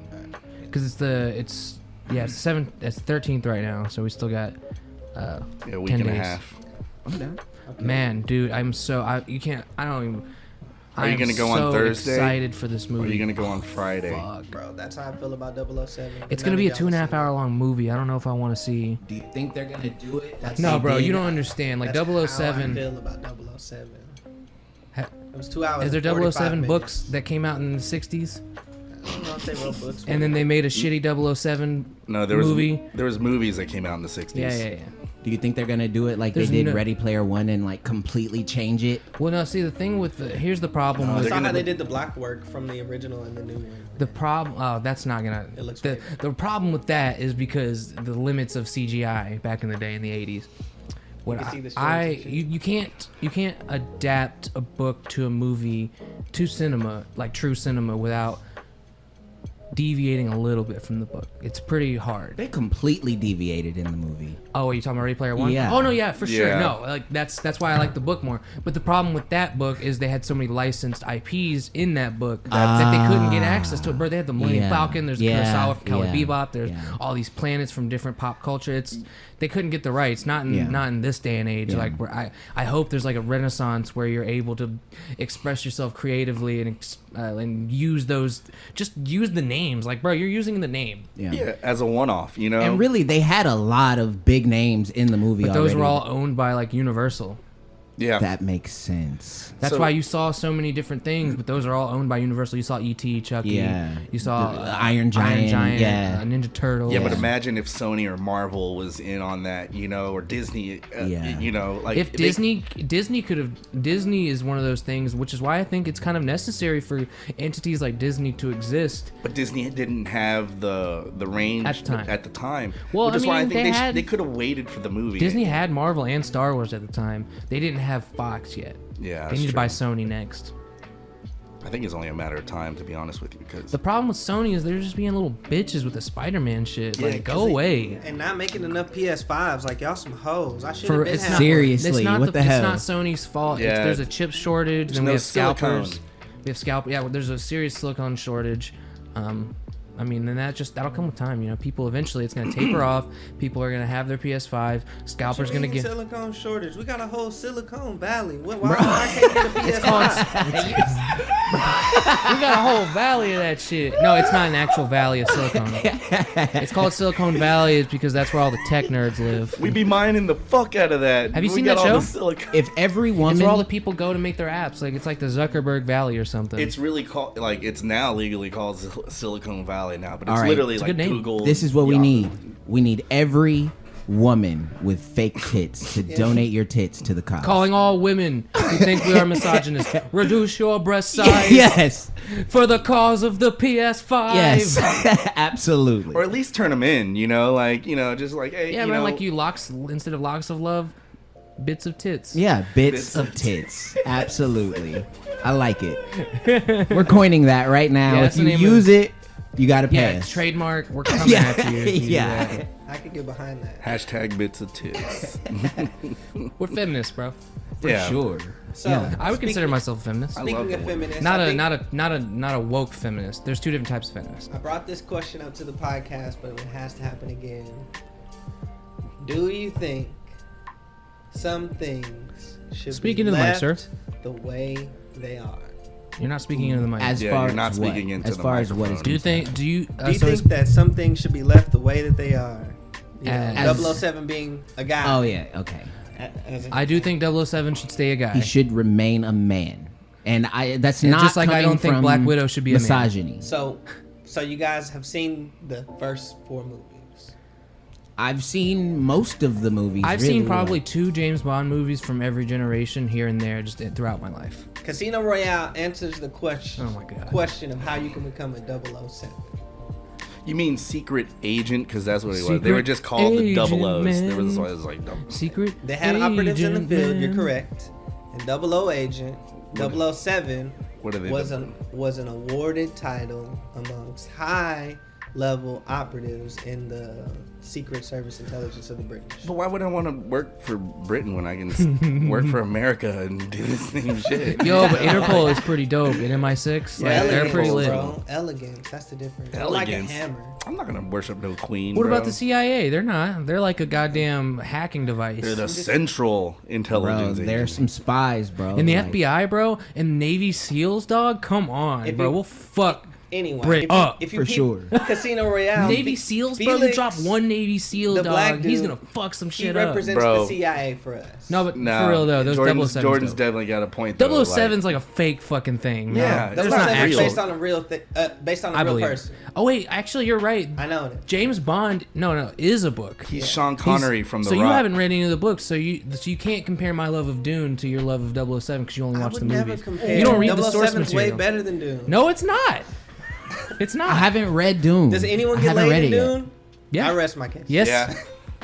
A: Because it's the 7th right now, so we still got
B: Yeah, a week
A: 10
B: and a
A: days.
B: half.
D: I'm down.
A: Man, dude, I don't even.
B: Are you
A: I'm
B: gonna go on
A: so
B: Thursday?
A: excited for this
B: Or
A: movie.
B: are you gonna go on Friday?
A: Fuck.
C: Bro, that's how I feel about 007.
A: It's
C: None
A: gonna be a
C: of y'all
A: 2.5
C: seen it.
A: hour long movie. I don't know if I want to see.
D: Do you think they're gonna do it? That's
A: No,
D: they
A: bro,
D: did.
A: you don't understand. Like
C: That's how
A: 007.
C: I feel about 007.
A: Ha-
C: It was 2 hours.
A: Is there
C: and 45
A: 007 books
C: minutes.
A: that came out in the 60s?
C: I don't know if they wrote books.
A: And then they made a shitty 007
B: No, there was
A: movie.
B: there was movies that came out in the 60s.
A: Yeah.
D: Do you think they're gonna do it like
A: There's
D: they did
A: no-
D: Ready Player One and like completely change it?
A: Well, no, see, the thing with here's the problem
C: I
A: with
C: saw
B: gonna
C: how they
B: be-
C: did the black work from the original and the new one.
A: the problem. Oh, that's not gonna.
C: It looks
A: the,
C: great.
A: the problem with that is because the limits of CGI back in the day in the 80s. What
C: can see the
A: I
C: stones and
A: you can't adapt a book to a movie to cinema, like true cinema, without deviating a little bit from the book. It's pretty hard.
D: They completely deviated in the movie.
A: Oh, are you talking about Ready Player One?
D: Yeah.
A: Oh no, yeah, for sure.
B: Yeah.
A: No, like that's why I like the book more. But the problem with that book is they had so many licensed IPs in that book that they couldn't get access to it. Bro, they had the Millennium
D: Yeah.
A: Falcon. There's
D: Yeah.
A: Kurosawa from Cowboy
D: Yeah.
A: Bebop. There's
D: Yeah.
A: all these planets from different pop culture. They couldn't get the rights. Not in
D: Yeah.
A: not in this day and age.
D: Yeah.
A: Like where I hope there's like a renaissance where you're able to express yourself creatively and use those. Just use the names. Like bro, you're using the name.
B: Yeah, as a one-off, you know.
D: And really, they had a lot of big names in the movie
A: But those
D: already.
A: were all owned by like Universal.
B: yeah.
D: That makes sense.
A: That's
B: So-
A: why you saw so many different things, but those are all owned by Universal. You saw E.T., Chucky.
D: Yeah.
A: You saw
D: The Iron Giant, yeah.
A: Ninja Turtles.
B: Yeah, but imagine if Sony or Marvel was in on that, you know, or Disney,
D: Yeah.
B: you know, like
A: if Disney could have, Disney is one of those things, which is why I think it's kind of necessary for entities like Disney to exist.
B: but Disney didn't have the range
A: At the time. Well,
B: which is
A: I
B: why I
A: mean,
B: think
A: they
B: they could have waited for the movie.
A: Disney had Marvel and Star Wars at the time. They didn't have Fox yet.
B: Yeah,
A: They
B: that's
A: need to
B: true.
A: buy Sony next.
B: I think it's only a matter of time, to be honest with you, because
A: The problem with Sony is they're just being little bitches with the Spider-Man shit.
B: Yeah,
A: Like,
B: 'cause
A: go
B: they-
A: away.
C: And not making enough PS5s. Like y'all some hoes. I should
A: For
C: have been
A: it's
C: having
A: not
D: Seriously,
A: It's not
D: what the hell?
A: It's not Sony's fault. It's,
B: Yeah.
A: there's a chip shortage.
B: There's
A: Then we
B: no
A: have scalpers.
B: silicone.
A: We have scalp. Yeah, well, there's a serious silicone shortage. I mean, and that'll come with time. You know, people eventually it's gonna taper off. People are gonna have their PS5. Scalpers gonna get.
C: silicone shortage. We got a whole Silicon Valley. Why I can't get a PS5?
A: We got a whole valley of that shit. No, it's not an actual valley of silicone. It's called Silicon Valley. It's because that's where all the tech nerds live.
B: we be mining the fuck out of that.
A: Have you
B: We
A: seen
B: got
A: that
B: all
A: show?
B: the silicone.
D: If every woman,
A: It's where all the people go to make their apps. Like it's like the Zuckerberg Valley or something.
B: It's really called, like, it's now legally called Silicon Valley now, but it's
D: All right.
B: literally
A: It's a
B: like
A: good name.
B: Google.
D: this is what we
B: Yahoo.
D: need. We need every woman with fake tits to donate your tits to the cause.
A: Calling all women who think we are misogynist. Reduce your breast size
D: Yes.
A: for the cause of the PS5.
D: Yes. Absolutely.
B: Or at least turn them in, you know, like, you know, just like, hey,
A: Yeah,
B: you
A: man,
B: know,
A: like you locks instead of locks of love, bits of tits.
D: Yeah, bits of tits. Absolutely. I like it. We're coining that right now.
A: Yeah,
D: if
A: that's the
D: you
A: name
D: use it, you got to pay
A: Yeah,
D: us.
A: trademark. We're coming
D: Yeah,
A: after you. If you do
D: yeah.
A: that.
C: I could get behind that.
B: hashtag bits of tits.
A: We're feminists, bro.
D: For
B: Yeah.
D: sure.
C: So
D: Yeah.
A: I would
C: speaking-
A: consider myself a feminist.
B: I love
C: Speaking
B: the
C: of
B: word.
C: feminists,
A: Not
C: I
A: a
C: think-
A: not a woke feminist. There's two different types of feminists.
C: I brought this question up to the podcast, but it has to happen again. Do you think some things should
A: Speaking
C: be
A: to the mic,
C: left
A: sir.
C: the way they are?
A: You're not speaking into the mic.
D: As
B: Yeah,
D: far
B: you're not
D: as what?
B: speaking into
D: As
B: the
D: far as what is
B: microphone.
A: do you think? Do you?
C: Do you
A: so
C: think that some things should be left the way that they are? You know,
A: As-
C: 007 being a guy.
D: Oh yeah, okay.
C: As a-
A: I do think 007 should stay a guy.
D: He should remain a man. And that's
A: And
D: not
A: just like I
D: coming
A: don't think
D: from
A: Black Widow should be a man.
D: misogyny.
C: So you guys have seen the first 4 movies.
D: I've seen most of the movies.
A: I've
D: really,
A: seen probably
D: like-
A: 2 James Bond movies from every generation here and there, just throughout my life.
C: Casino Royale answers the question.
A: Oh my God.
C: Question of how you can become a 007.
B: You mean secret agent? Because that's what it was. They
A: Secret
B: were just called the
A: agent,
B: double O's. There was
A: man.
B: always like double.
A: Secret.
C: They had operatives in the
A: agent,
C: field. You're
A: man.
C: correct. And 00 agent, 007
B: What are they?
C: was an awarded title amongst high level operatives in the Secret Service intelligence of the British.
B: But why would I want to work for Britain when I can work for America and do the same shit?
A: Yo, but Interpol is pretty dope. In MI6, like,
B: Yeah,
A: they're
C: Elegance,
A: pretty lit.
C: bro. Elegance. That's the difference. They're like a
B: Elegance.
C: hammer.
B: I'm not gonna worship no queen.
A: What
B: bro.
A: about the CIA? They're not. They're like a goddamn hacking device.
B: They're the central
D: Bro,
B: intelligence.
D: there's some spies, bro.
A: In the
D: like-
A: FBI, bro, and Navy SEALs, dog. Come on,
C: If
A: bro.
C: you-
A: We'll fuck
C: Anyway,
A: Brit up,
C: if you
D: for
C: keep
D: sure.
C: Casino Royale,
A: Navy SEALs, bro. You
C: Felix,
A: drop one Navy SEAL,
C: the black
A: dog. He's
C: dude,
A: gonna fuck some
C: he
A: shit up.
C: represents
B: Bro.
C: the CIA for us.
A: No, but
B: No,
A: for real though, those
B: Jordan's
A: 007's
B: Jordan's
A: dope.
B: definitely got a point. Though,
A: 007's like a fake fucking thing.
B: Yeah,
A: man.
B: it's
A: That's
B: not
A: not
C: 007 is
B: real.
C: based on a real thing, based on a
A: I
C: real
A: believe.
C: person.
A: Oh wait, actually, you're right.
C: I know that.
A: James Bond, no, is a book.
B: he's Sean Connery
A: He's-
B: from The
A: So
B: Rock.
A: you haven't read any of the books, so you can't compare my love of Dune to your love of 007 because you only
C: I
A: watch
C: would
A: the
C: never
A: movies.
C: compare.
A: You don't read the source
C: 007's way
A: material.
C: better than Dune.
A: No, it's not. It's not.
D: I haven't read Dune.
C: Does anyone
D: I
C: get
D: haven't
C: laid
D: read
C: in
D: it yet.
C: Dune?
A: Yeah.
C: I rest my case.
A: Yes.
B: Yeah,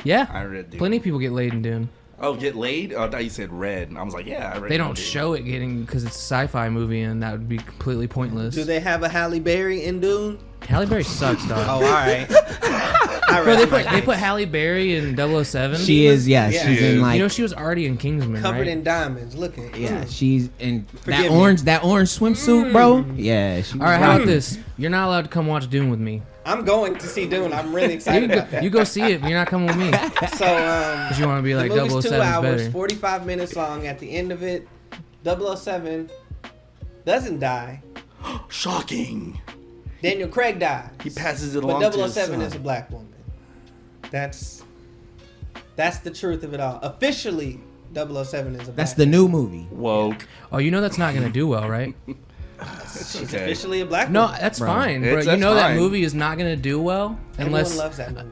A: Yeah.
B: I read Dune.
A: Plenty of people get laid in Dune.
B: Oh, get laid? Oh, I thought you said read. I was like, yeah, I read.
A: They don't
B: Dune.
A: show it getting because it's a sci-fi movie and that would be completely pointless.
C: Do they have a Halle Berry in Dune?
A: Halle Berry sucks,
C: Oh,
A: dog.
C: all right. I
A: Bro,
C: rest my
A: they
C: case.
A: put Halle Berry in 007.
D: She is, yeah.
C: Yeah.
D: She's
B: She
D: in
B: is.
D: like,
A: You know she was already in Kingsman,
C: covered
A: right?
C: in diamonds. Look at
D: yeah, she's in
C: Forgive me.
D: that orange swimsuit, bro. Yeah. She
A: All right, how about this? You're not allowed to come watch Dune with me.
C: I'm going to see Dune. I'm really
A: You
C: excited
A: go,
C: about that.
A: you go see it, but you're not coming with me because
C: So,
A: you want to be like
C: the movie's 2
A: 007's
C: hours,
A: better.
C: 45 minutes long. At the end of it, 007 doesn't die.
B: Shocking.
C: Daniel Craig dies.
B: He passes it along
C: But
B: to his
C: 007
B: son.
C: is a black woman. That's the truth of it all. Officially, 007 is a black
D: That's the new movie.
B: Woke.
A: Oh, you know that's not gonna do well, right?
B: It's
C: She's
B: okay.
C: officially a black
A: No,
C: woman.
A: that's
D: Bro.
A: fine, bro.
B: It's-
A: You
B: that's
A: know that
B: fine.
A: movie is not gonna do well unless
C: Everyone loves that movie.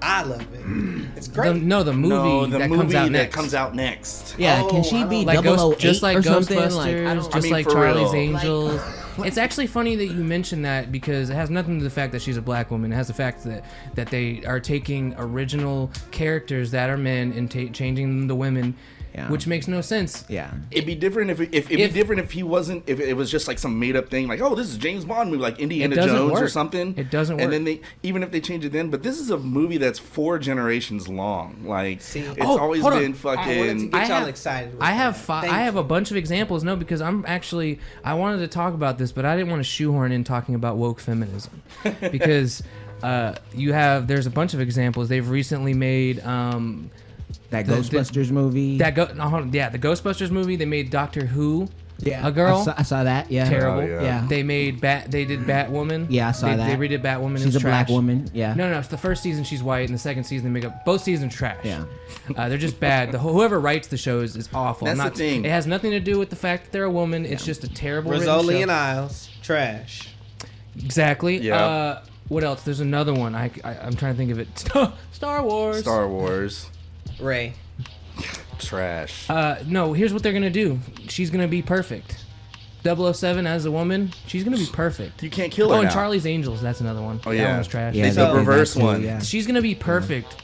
C: I love it. It's great.
A: the movie
B: No, the
A: that
B: movie
A: comes out
B: that
A: next.
B: comes out next.
D: Yeah,
C: Oh,
D: can she
C: I
D: be
C: don't-
A: like
D: 008
A: just like
D: or something?
A: Ghostbusters,
D: Like, I don't,
A: just like
B: for
A: Charlie's
B: real.
A: Angels. It's actually funny that you mentioned that because it has nothing to do with the fact that she's a black woman. It has the fact that they are taking original characters that are men and changing them to women,
D: Yeah.
A: which makes no sense.
D: yeah.
B: It'd be different if he wasn't, if it was just like some made up thing, like, oh, this is James Bond movie, like Indiana
A: It doesn't
B: Jones or
A: work.
B: something.
A: It doesn't
B: And
A: work.
B: then even if they change it then, but this is a movie that's 4 generations long. Like,
C: See-
B: it's
A: Oh,
B: always
A: hold on.
B: been
C: I wanted to
B: fucking.
C: get y'all excited. With
A: I have
C: that. Thank
A: I have
C: you.
A: a bunch of examples. No, because I wanted to talk about this, but I didn't want to shoehorn in talking about woke feminism because there's a bunch of examples. They've recently made
D: That
A: The-
D: Ghostbusters movie.
A: the Ghostbusters movie. They made Doctor Who.
D: yeah,
A: a girl.
D: I saw that. Yeah.
A: Terrible.
B: Oh, yeah.
D: Yeah.
A: They did Batwoman.
D: Yeah, I saw
A: they,
D: that.
A: They redid Batwoman.
D: She's
A: It's
D: a black
A: trash.
D: woman. Yeah.
A: No, it's the first season she's white, and the second season they make up both seasons trash.
D: Yeah.
A: They're just bad. Whoever writes the shows is awful.
B: That's the thing.
A: It has nothing to do with the fact that they're a woman. It's just a terrible. written
C: Rizzoli
A: show.
C: and Isles, trash.
A: Exactly.
B: Yeah.
A: What else? There's another one. I'm trying to think of it. Star Wars.
B: Star Wars.
C: Ray.
B: Trash.
A: No, here's what they're gonna do. She's gonna be perfect. 007 as a woman, she's gonna be perfect.
B: You can't kill her
A: Oh, and
B: now.
A: Charlie's Angels. That's another one.
B: Oh,
A: That
B: yeah.
A: one was trash.
D: Yeah,
B: The
D: they did
B: reverse
D: that too,
B: one.
D: Yeah.
A: She's gonna be perfect,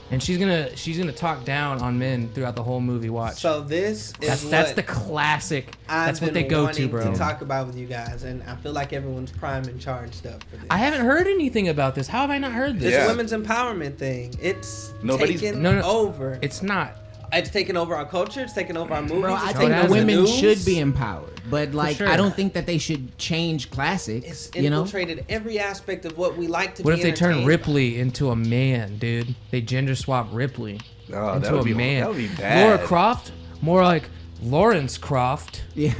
A: and she's gonna talk down on men throughout the whole movie. Watch.
C: So this is
A: That's
C: what
A: the classic.
C: I've
A: That's what
C: been
A: they go to,
C: wanting
A: bro.
C: to talk about with you guys, and I feel like everyone's primed and charged up for this.
A: I haven't heard anything about this. How have I not heard this?
C: It's
B: Yeah.
C: a women's empowerment thing. It's
B: Nobody's-
C: taken
A: No, no.
C: over.
A: It's not.
C: It's taken over our culture. It's taken over our movies.
D: Bro, I
C: it's
A: No,
D: think
A: it
D: the
A: hasn't.
D: women
C: news.
D: should be empowered, but like
A: sure.
D: I don't think that they should change classics.
C: It's
D: You know,
C: infiltrated every aspect of what we like to
A: What
C: be
A: if they turn
C: entertained
A: Ripley into a man, dude? They gender swap Ripley
B: Oh,
A: into
B: that would
A: a
B: be
A: man.
B: That would be bad.
A: Laura Croft, more like Lawrence Croft.
D: yeah,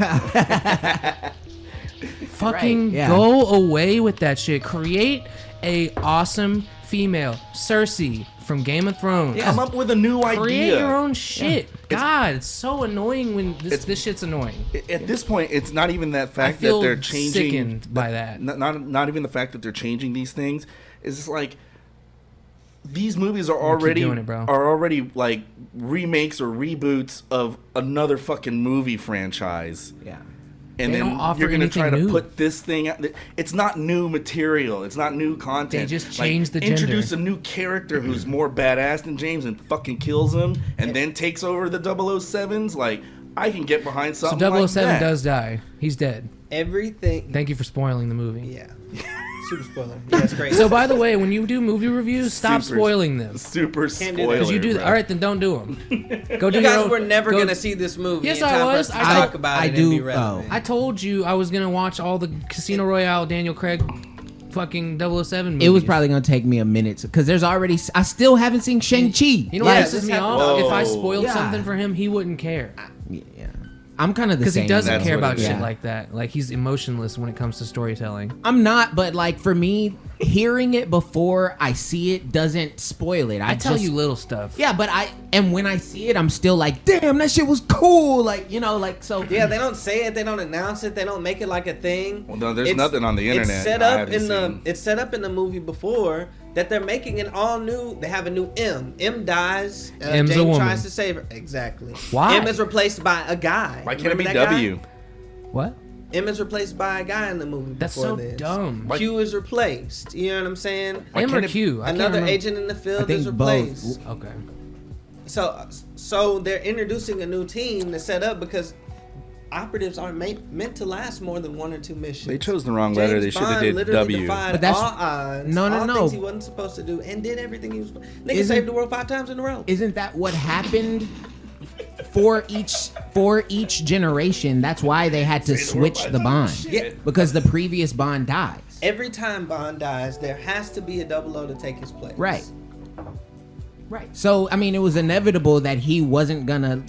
A: Fucking
D: Right, yeah.
A: go away with that shit. Create a awesome female, Cersei from Game of Thrones.
B: Come up with a new idea.
A: Create your own shit. God, it's so annoying when this shit's annoying.
B: At this point, it's not even that fact
A: I feel
B: that they're changing.
A: sickened by that.
B: Not even the fact that they're changing these things. It's just like these movies are already
A: doing it, bro.
B: like remakes or reboots of another fucking movie franchise.
D: yeah.
B: And
A: They
B: then
A: don't offer
B: you're gonna try to
A: anything new.
B: put this thing out. It's not new material. It's not new content.
A: They just
B: Like,
A: changed the gender.
B: Introduce a new character who's more badass than James and fucking kills him, and then takes over the 007s. Like, I can get behind
A: So
B: something like
A: 007
B: that.
A: does die. He's dead.
C: everything.
A: Thank you for spoiling the movie.
C: Yeah. Super spoiler. Yeah, it's great.
A: So, by the way, when you do movie reviews, stop
B: Super-
A: spoiling them.
B: Super
C: Can't do that.
B: spoiler.
A: Because you do that.
B: bro.
A: All right, then don't do them. Go do
C: you
A: your
C: guys
A: own.
C: were never
A: go-
C: gonna see this movie.
A: Yes,
C: in
A: I
C: time for
A: was.
C: us to
A: I-
C: talk about
D: I
C: it
D: do-
C: and be relevant.
A: I told you I was gonna watch all the Casino Royale Daniel Craig fucking 007 movies.
D: It was probably gonna take me a minute because there's already. I still haven't seen Shang Chi.
A: You know what
C: Yeah,
A: pisses
C: this
A: me
C: happened-
A: off? If I
B: Whoa.
A: spoiled
D: Yeah.
A: something for him, he wouldn't care.
D: Yeah. I'm kind of the
A: Because
D: same.
A: he doesn't
B: That's
A: care
B: what
A: about
B: it
A: shit
D: is.
A: like that. Like, he's emotionless when it comes to storytelling.
D: I'm not, but like for me, hearing it before I see it doesn't spoil it.
A: I tell
D: just-
A: you little stuff.
D: Yeah, but when I see it, I'm still like, damn, that shit was cool. Like, you know, like, so.
C: Yeah, they don't say it, they don't announce it, they don't make it like a thing.
B: Well, no, there's nothing on the internet
C: It's set
B: I
C: up
B: haven't
C: in the
B: seen.
C: it's set up in the movie before that they're making an all new. They have a new M. M dies.
A: M's a
C: James
A: woman.
C: tries to save her. Exactly.
A: Why?
C: M is replaced by a guy.
B: Why can't it be
C: Remember that
B: W?
C: guy?
A: What?
C: M is replaced by a guy in the movie.
A: That's
C: before
A: so
C: this.
A: dumb.
B: Why-
C: Q is replaced. You know what I'm saying?
B: Why
A: M or
B: can't it-
A: Q? I can't
C: Another
A: remember.
C: agent in the
D: I
C: field
D: think
C: is replaced.
D: both.
A: Okay.
C: So they're introducing a new team to set up because operatives aren't meant to last more than 1 or 2 missions.
B: They chose the wrong letter.
C: James
B: They should have
C: Bond
B: did
C: literally
B: W.
C: defied
D: But that's-
C: all odds.
D: No,
C: all
D: no.
C: things he wasn't supposed to do, and did everything he was. Nigga
D: Isn't-
C: saved the world 5 times in a row.
D: Isn't that what happened for each generation? That's why they had to switch the Bond.
C: Yeah.
D: Because the previous Bond dies.
C: Every time Bond dies, there has to be a 00 to take his place.
D: Right. Right. So, I mean, it was inevitable that he wasn't gonna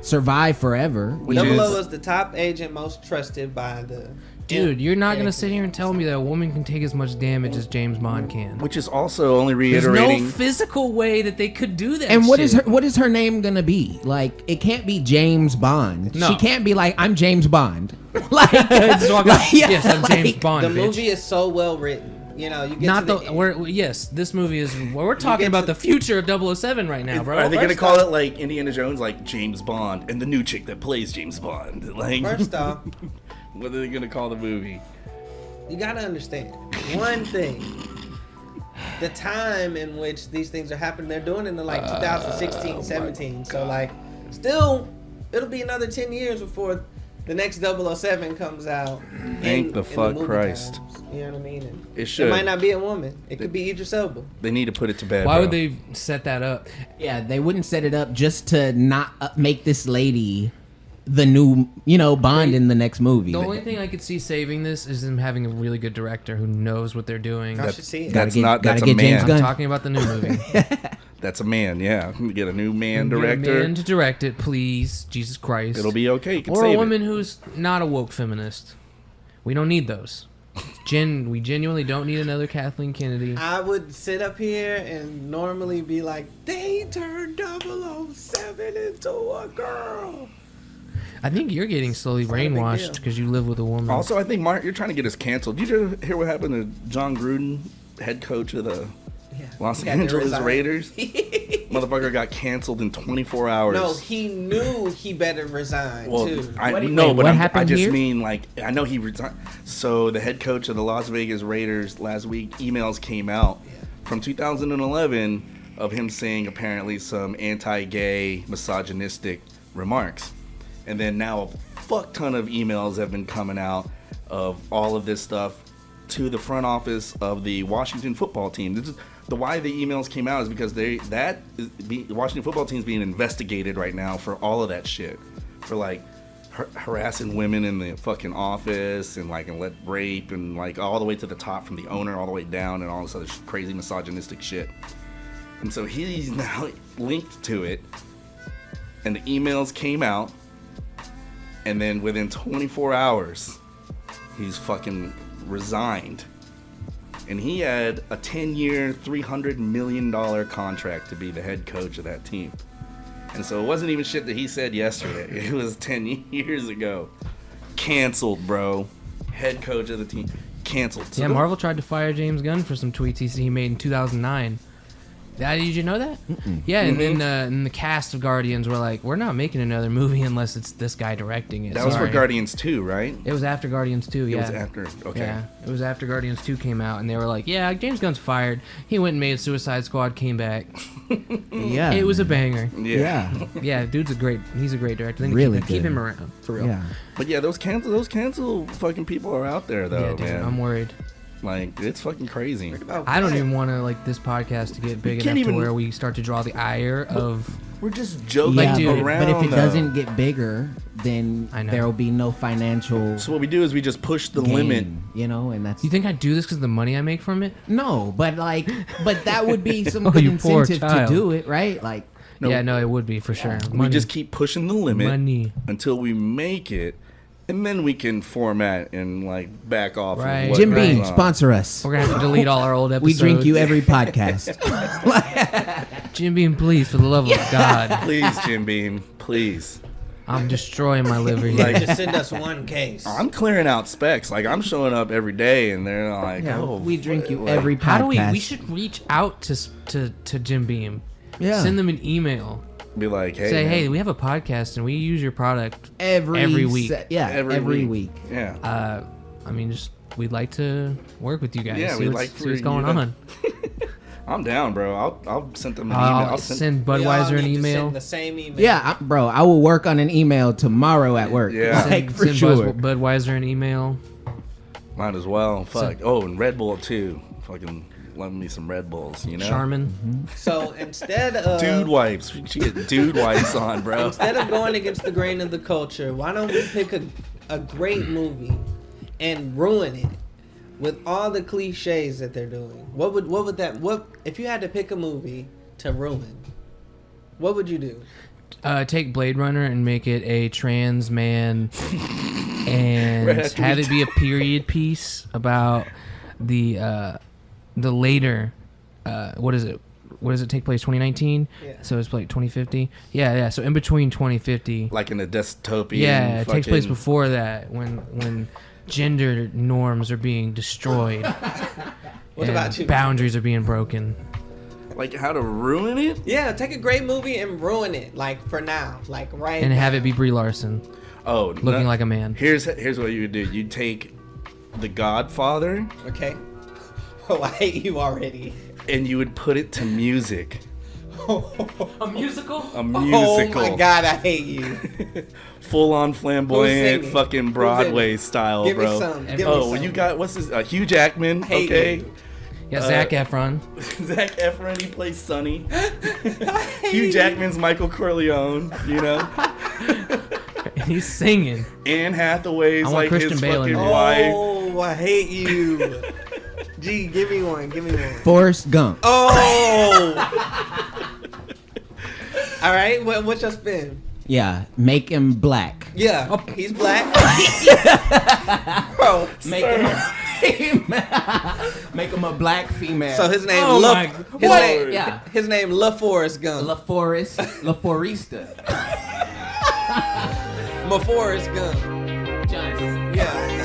D: survive forever.
B: Which
C: 00
B: is-
C: was the top agent most trusted by the.
A: Dude, you're not gonna sit here and tell me that a woman can take as much damage as James Bond can.
B: Which is also only
A: There's
B: reiterating.
A: no physical way that they could do that.
D: And what is
A: shit.
D: her name gonna be? Like, it can't be James Bond.
A: No.
D: She can't be like, I'm James Bond. like,
A: Just walk out,
D: yeah,
A: yes, I'm James
D: like-
A: Bond.
C: The
A: bitch.
C: movie is so well written. You know, you get
A: Not
C: to
A: the. We're, yes, this movie is. We're
C: get
A: talking about
C: to-
A: the future of 007 right now, bro.
B: Are they gonna
C: First
B: call
C: off-
B: it like Indiana Jones, like James Bond, and the new chick that plays James Bond? Like,
C: First off,
B: what are they gonna call the movie?
C: you gotta understand one thing. The time in which these things are happening, they're doing it in like 2016, 17. So like, still, it'll be another 10 years before the next 007 comes out.
B: Thank the fuck
C: movie
B: Christ.
C: times. You know what I mean? And
B: It should.
C: It might not be a woman. It could be Idris Elba.
B: They need to put it to bed.
A: Why
B: bro.
A: would they set that up?
D: Yeah, they wouldn't set it up just to not make this lady the new, Bond in the next movie.
A: The only thing I could see saving this is them having a really good director who knows what they're doing.
C: I should see it.
B: That's
D: Gotta
B: not.
D: get-
B: That's a
D: gotta get James
B: man.
D: Gunn.
A: I'm talking about the new movie.
B: That's a man. Yeah, get a new man
A: Get a
B: director.
A: man to direct it, please. Jesus Christ.
B: It'll be okay. You can
A: Or
B: save
A: a woman
B: it.
A: who's not a woke feminist. We don't need those. We genuinely don't need another Kathleen Kennedy.
C: I would sit up here and normally be like, they turned 007 into a girl.
A: I think you're getting slowly
C: not a big
A: brainwashed
C: deal.
A: because you live with a woman.
B: Also, I think Mark, you're trying to get us canceled. Did you hear what happened to John Gruden, head coach of the
C: Yeah,
B: Los
C: he had to
B: Angeles
C: resign.
B: Raiders? Motherfucker got canceled in 24 hours.
C: No, he knew he better resign
B: Well,
C: too.
B: I
D: Wait,
B: know,
D: wait,
B: but
D: what
B: I
D: happened
B: just
D: here?
B: mean like I know he resigned. So the head coach of the Las Vegas Raiders last week, emails came out from 2011 of him saying apparently some anti-gay, misogynistic remarks, and then now a fuck ton of emails have been coming out of all of this stuff to the front office of the Washington football team. This is the why the emails came out is because the Washington football team is being investigated right now for all of that shit, for like harassing women in the fucking office and like and rape and like all the way to the top from the owner all the way down and all this other crazy misogynistic shit. And so he's now linked to it, and the emails came out, and then within 24 hours, he's fucking resigned. And he had a 10-year, $300 million contract to be the head coach of that team. And so it wasn't even shit that he said yesterday. It was 10 years ago. Canceled, bro. Head coach of the team. Canceled. So
A: Yeah,
B: the-
A: Marvel tried to fire James Gunn for some tweets he made in 2009. Did you know that? Yeah, and then and the cast of Guardians were like, we're not making another movie unless it's this guy directing it.
B: That was for
A: Sorry.
B: Guardians 2, right?
A: It was after Guardians 2, yeah.
B: It was after. Okay.
A: Yeah, it was after Guardians 2 came out, and they were like, yeah, James Gunn's fired. He went and made Suicide Squad, came back.
D: Yeah.
A: It was a banger.
B: Yeah.
D: Yeah.
A: Yeah, he's a great director. Then
D: Really
A: keep
D: good.
A: him around, for real.
D: Yeah.
B: But yeah, those cancel fucking people are out there though,
A: Yeah, dude,
B: man.
A: I'm worried.
B: Like it's fucking crazy.
A: I don't even want to like this podcast to get big
B: can't
A: enough
B: even-
A: to where we start to draw the ire of.
B: We're just joking
A: Like,
D: Yeah,
A: dude,
B: around.
D: but if it
B: though.
D: doesn't get bigger, then
A: I know.
D: there will be no financial
B: So what we do is we just push the
D: gain,
B: limit.
D: and that's
A: You think I do this because of the money I make from it?
D: no, but that would be some
A: Oh,
D: good
A: you poor
D: incentive to
A: child.
D: do it, right? Like,
B: No,
A: Yeah, no, it would be for sure.
B: we just keep pushing the limit
A: money.
B: until we make it, and then we can format and like back off.
A: Right.
B: Of what
D: Jim
B: goes
D: Beam,
B: on.
D: sponsor us.
A: We're gonna have to delete all our old
D: We
A: episodes.
D: drink you every podcast.
A: Jim Beam, please, for the love of God,
B: Please, Jim Beam, please.
A: I'm destroying my liver here.
B: Like-
C: Just send us one case.
B: I'm clearing out specs. Like I'm showing up every day, and they're like,
D: Yeah,
B: "Oh,
D: we drink you
B: like,
D: every podcast.
A: How do we? We should reach out to Jim Beam.
D: Yeah.
A: Send them an email.
B: Be like, hey,
A: Say,
B: man,
A: hey, we have a podcast and we use your product.
D: every
A: week.
D: Yeah,
B: every
D: week.
B: Yeah,
A: I mean, just we'd like to work with you guys.
B: Yeah,
A: see
B: we'd
A: what's,
B: like
A: see
B: for
A: what's
B: you
A: going
B: to-
A: on.
B: I'm down, bro. I'll send them an email.
A: I'll
B: I'll
A: send
C: We all
A: Budweiser an
C: need to
A: email.
C: send the same email.
D: Yeah, bro, I will work on an email tomorrow at work.
B: Yeah.
D: Like, for
A: Send
D: sure.
A: Budweiser an email.
B: Might as well. Fuck. Oh, and Red Bull too. Fucking love me some Red Bulls. You know.
A: Charmin.
C: So instead of
B: Dude wipes. She get dude wipes on, bro.
C: instead of going against the grain of the culture, why don't we pick a great movie and ruin it with all the cliches that they're doing? What if you had to pick a movie to ruin? What would you do?
A: Take Blade Runner and make it a trans man, and
B: Right after
A: have
B: we
A: it be a period piece about the later. What is it? Where does it take place? 2019.
C: Yeah.
A: So it's like 2050. Yeah. So in between 2050.
B: Like in a dystopian.
A: Yeah, it takes place
B: fucking-
A: before that when gender norms are being destroyed.
C: What
A: and
C: about you?
A: boundaries are being broken.
B: Like how to ruin it?
C: Yeah, take a great movie and ruin it, like for now, like right
A: And have
C: now.
A: it be Brie Larson
B: Oh,
A: looking like a man.
B: Here's what you would do. You take The Godfather
C: Okay. Oh, I hate you already.
B: and you would put it to music.
A: A musical?
B: A musical.
C: Oh my god, I hate you.
B: Full on flamboyant
C: singing?
B: fucking
C: Who's
B: Broadway
C: in it?
B: style,
C: Give
B: bro.
C: me some. Give me
B: Oh,
C: some.
B: you got what's this? Hugh Jackman.
C: Hate
B: Okay.
C: you.
A: Yeah, Zac Efron.
B: Zac Efron, he plays Sonny.
C: I hate
B: Hugh
C: you.
B: Jackman's Michael Corleone, you know.
A: He's singing.
B: Anne Hathaway's
A: I want
B: like
A: Christian
B: his
A: Bale in
B: fucking
A: there.
B: wife.
C: Oh, I hate you. Gee, give me one. Give me one.
D: Forrest Gump.
C: Oh. All right. What's your spin?
D: Yeah, make him black.
C: Yeah. He's black. Bro.
D: Make him, make him a black female.
C: So his name
A: Oh
C: La,
A: my-
C: his
A: what?
C: name
D: Yeah.
C: his name La Forrest Gump.
D: La Foresta.
C: Ma Forrest Gump.
D: Johnson.
C: Yeah.